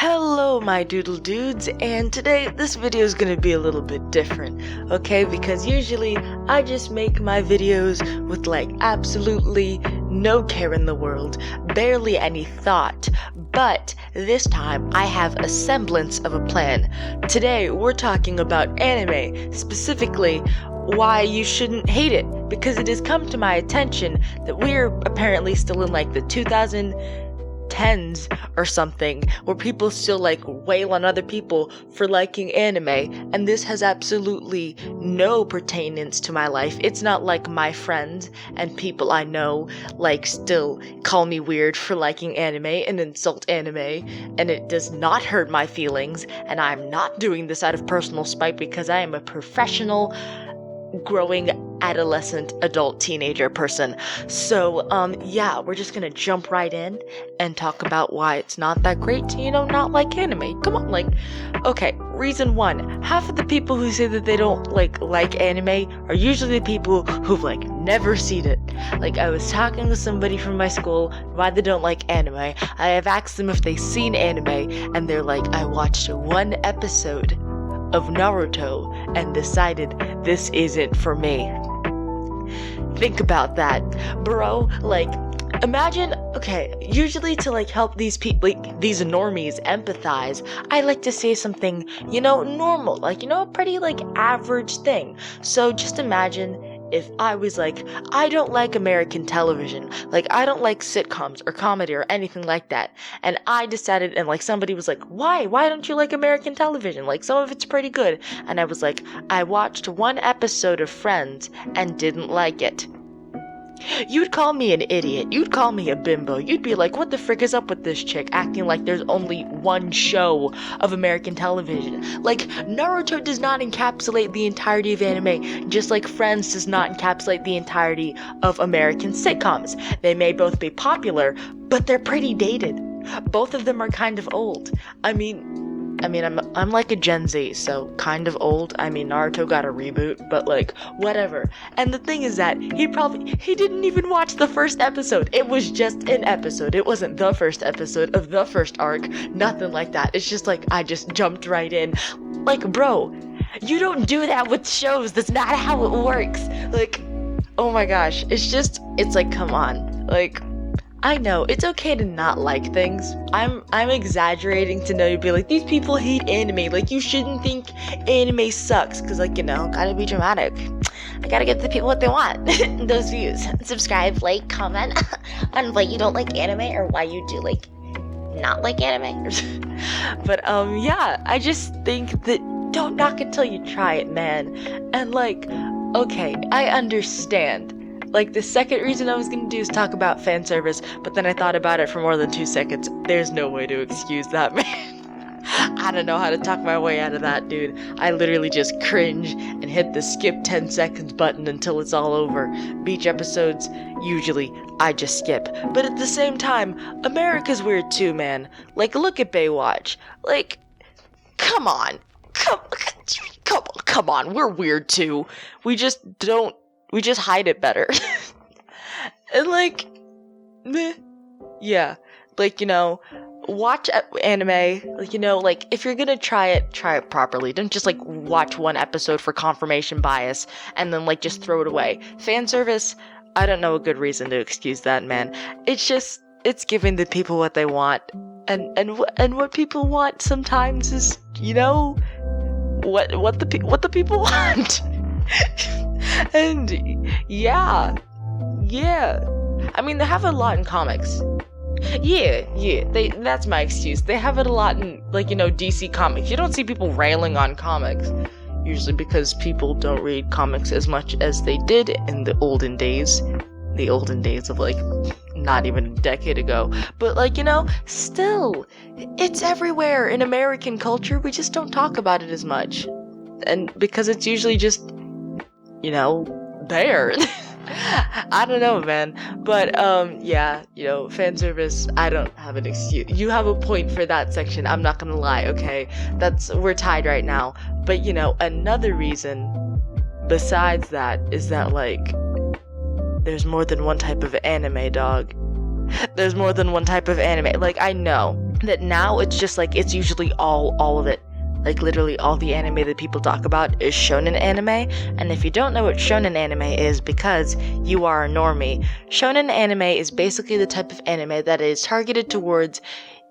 Hello my doodle dudes, and today this video is gonna be a little bit different, okay? Because usually I just make my videos with like absolutely no care in the world, barely any thought, but this time I have a semblance of a plan. Today we're talking about anime, specifically why you shouldn't hate it, because it has come to my attention that we're apparently still in like the 2010s or something, where people still like wail on other people for liking anime, and this has absolutely no pertainance to my life. It's not like my friends and people I know like still call me weird for liking anime and insult anime, and it does not hurt my feelings, and I'm not doing this out of personal spite because I am a professional growing adolescent adult teenager person. So yeah, we're just gonna jump right in and talk about why it's not that great to, not like anime. Come on, okay, reason one, half of the people who say that they don't like anime are usually the people who've never seen it. I was talking to somebody from my school why they don't like anime. I have asked them if they've seen anime, and they're like, I watched one episode of Naruto and decided this isn't for me. Think about that, bro. Imagine, okay, usually to help these people, these normies empathize, I like to say something, normal, a pretty average thing. So just imagine if I was I don't like American television, I don't like sitcoms or comedy or anything like that, and I decided, and somebody was why don't you like American television, some of it's pretty good, and I was I watched one episode of Friends and didn't like it. You'd call me an idiot, you'd call me a bimbo, you'd be like, what the frick is up with this chick acting like there's only one show of American television? Naruto does not encapsulate the entirety of anime, just like Friends does not encapsulate the entirety of American sitcoms. They may both be popular, but they're pretty dated. Both of them are kind of old. I mean, I'm like a Gen Z, so kind of old. Naruto got a reboot, but whatever. And the thing is that he didn't even watch the first episode. It was just an episode. It wasn't the first episode of the first arc. Nothing like that. It's just I just jumped right in. Bro, you don't do that with shows. That's not how it works. Oh my gosh. It's come on. I know, it's okay to not like things. I'm exaggerating to know you'd be these people hate anime. You shouldn't think anime sucks. Cause gotta be dramatic. I gotta give the people what they want. Those views. Subscribe, comment on why you don't like anime or why you do not like anime. But yeah, I just think that don't knock it till you try it, man. And okay, I understand. The second reason I was gonna do is talk about fan service, but then I thought about it for more than 2 seconds. There's no way to excuse that, man. I don't know how to talk my way out of that, dude. I literally just cringe and hit the skip 10 seconds button until it's all over. Beach episodes, usually, I just skip. But at the same time, America's weird too, man. Look at Baywatch. Come on. Come on, we're weird too. We just hide it better. And meh. Yeah. Watch anime. If you're gonna try it properly. Don't just watch one episode for confirmation bias and then just throw it away. Fan service, I don't know a good reason to excuse that, man. It's giving the people what they want. And what people want sometimes is, what the people want. And yeah, they have a lot in comics. Yeah, that's my excuse. They have it a lot in DC comics. You don't see people railing on comics, usually because people don't read comics as much as they did in the olden days of not even a decade ago. But still, it's everywhere in American culture. We just don't talk about it as much, and because it's usually just there. I don't know, man. But yeah, fan service, I don't have an excuse. You have a point for that section, I'm not gonna lie, okay? We're tied right now. But another reason besides that is that there's more than one type of anime, dog. there's more than one type of anime. Like, I know that now it's just like, it's usually all of it. Like, literally all the anime that people talk about is shonen anime, and if you don't know what shonen anime is because you are a normie, shonen anime is basically the type of anime that is targeted towards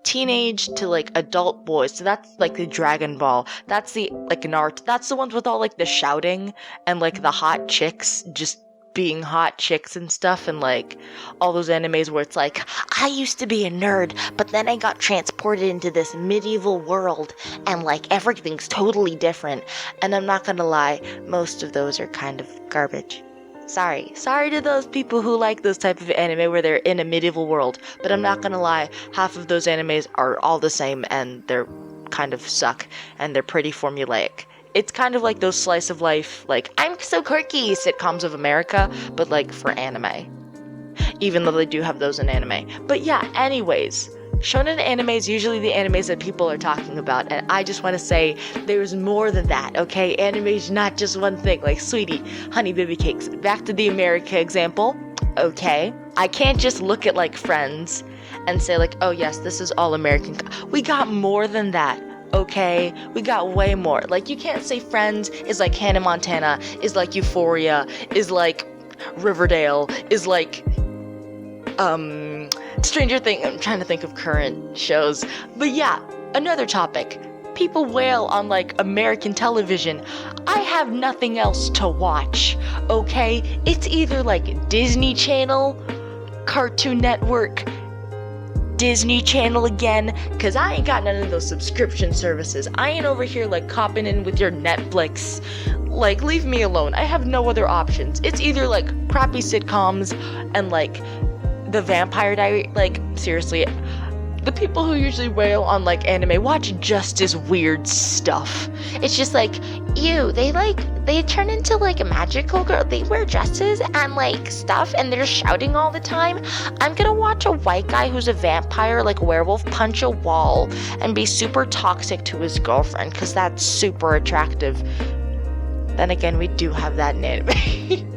teenage to like adult boys. So that's like the Dragon Ball, that's the like Naruto, that's the ones with all like the shouting and like the hot chicks just being hot chicks and stuff, and like all those animes where it's like, I used to be a nerd, but then I got transported into this medieval world and like everything's totally different. And I'm not gonna lie, most of those are kind of garbage. Sorry to those people who like those type of anime where they're in a medieval world, but I'm not gonna lie, half of those animes are all the same and they're kind of suck and they're pretty formulaic. It's kind of like those slice of life, like, I'm so quirky sitcoms of America, but like for anime. Even though they do have those in anime. But yeah, anyways, shonen anime is usually the animes that people are talking about, and I just want to say there's more than that, okay? Anime is not just one thing, like, sweetie, honey, baby cakes. Back to the America example, okay? I can't just look at, like, Friends and say, like, oh yes, this is all American. We got more than that. Okay, we got way more. Like, you can't say Friends is like Hannah Montana, is like Euphoria, is like Riverdale, is like Stranger Things. I'm trying to think of current shows. But yeah, another topic. People wail on like American television. I have nothing else to watch, okay? It's either like Disney Channel, Cartoon Network, Disney Channel again, cause I ain't got none of those subscription services. I ain't over here like copping in with your Netflix. Like, leave me alone. I have no other options. It's either like crappy sitcoms and like the Vampire Diary. Like, seriously, the people who usually wail on like anime watch just as weird stuff. It's just like, ew, they turn into like a magical girl. They wear dresses and like stuff and they're shouting all the time. I'm gonna watch a white guy who's a vampire, like werewolf, punch a wall and be super toxic to his girlfriend because that's super attractive. Then again, we do have that in anime.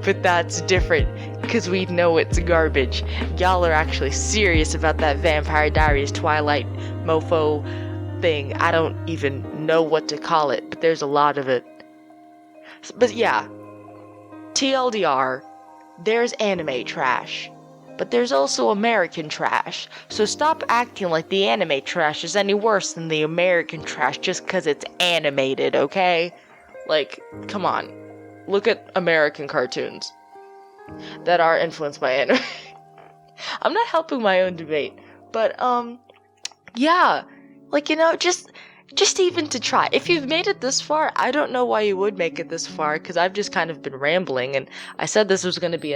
But that's different because we know it's garbage. Y'all are actually serious about that Vampire Diaries Twilight mofo thing. I don't even know what to call it, but there's a lot of it. But yeah, TLDR, there's anime trash, but there's also American trash. So stop acting like the anime trash is any worse than the American trash just because it's animated, okay? Like, come on. Look at American cartoons that are influenced by anime. I'm not helping my own debate, but yeah, like, you know, just even to try. If you've made it this far, I don't know why you would make it this far, because I've just kind of been rambling, and I said this was going to be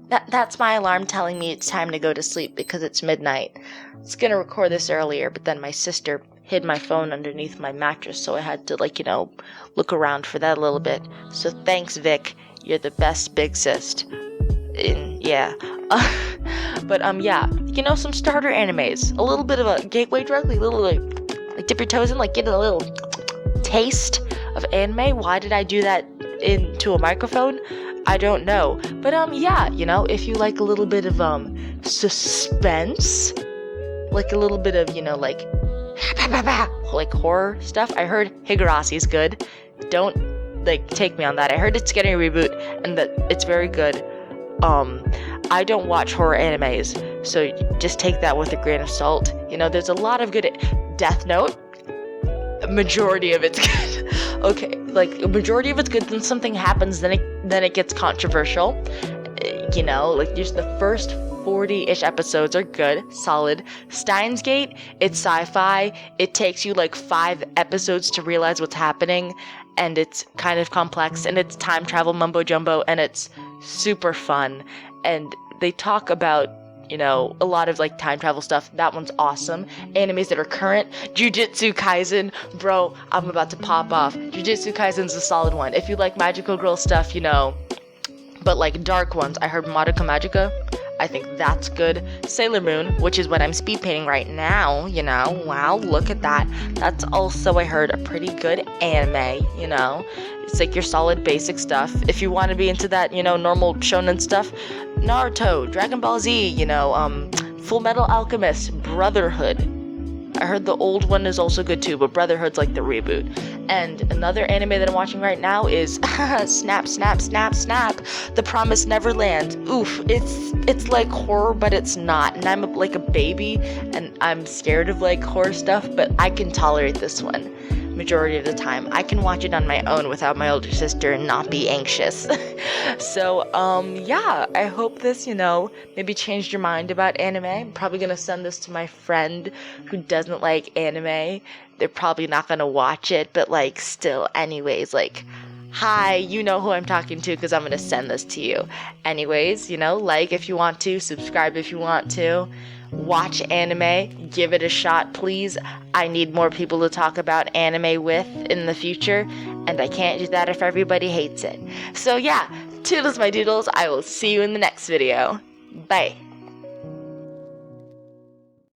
that's my alarm telling me it's time to go to sleep because it's midnight. I was going to record this earlier, but then my sister hid my phone underneath my mattress, so I had to, like, you know, look around for that a little bit. So thanks, Vic. You're the best big sis. Yeah. But yeah, you know, some starter animes. A little bit of a gateway drug, like, little, like dip your toes in, like, get a little taste of anime. Why did I do that into a microphone? I don't know. But yeah, you know, if you like a little bit of suspense, like a little bit of, you know, like horror stuff. I heard Higurassi's good. Don't like take me on that. I heard it's getting a reboot and that it's very good. I don't watch horror animes, so just take that with a grain of salt. You know, there's a lot of good Death Note. Majority of it's good. Okay, like a majority of it's good. Then something happens, then it gets controversial. You know, like just the first 40-ish episodes are good, solid. Steins Gate, it's sci-fi. It takes you like 5 episodes to realize what's happening, and it's kind of complex, and it's time travel mumbo jumbo, and it's super fun. And they talk about, you know, a lot of like time travel stuff. That one's awesome. Animes that are current, Jujutsu Kaisen, bro, I'm about to pop off. Jujutsu Kaisen's a solid one. If you like magical girl stuff, you know, but like dark ones, I heard Madoka Magica. I think that's good. Sailor Moon, which is what I'm speed painting right now, you know. Wow, look at that. That's also, I heard, a pretty good anime, you know. It's like your solid basic stuff. If you want to be into that, you know, normal shonen stuff, Naruto, Dragon Ball Z, you know, Full Metal Alchemist, Brotherhood. I heard the old one is also good too, but Brotherhood's like the reboot. And another anime that I'm watching right now is Snap, Snap, Snap, Snap, The Promised Neverland. Oof, it's like horror, but it's not. And I'm like a baby, and I'm scared of like horror stuff, but I can tolerate this one majority of the time. I can watch it on my own without my older sister and not be anxious. So, yeah, I hope this, you know, maybe changed your mind about anime. I'm probably gonna send this to my friend who doesn't like anime. They're probably not gonna watch it, but like, still, anyways, like, hi, you know who I'm talking to because I'm gonna send this to you. Anyways, you know, like if you want to, subscribe if you want to. Watch anime, give it a shot, please. I need more people to talk about anime with in the future, and I can't do that if everybody hates it. So yeah, toodles my doodles, I will see you in the next video. Bye.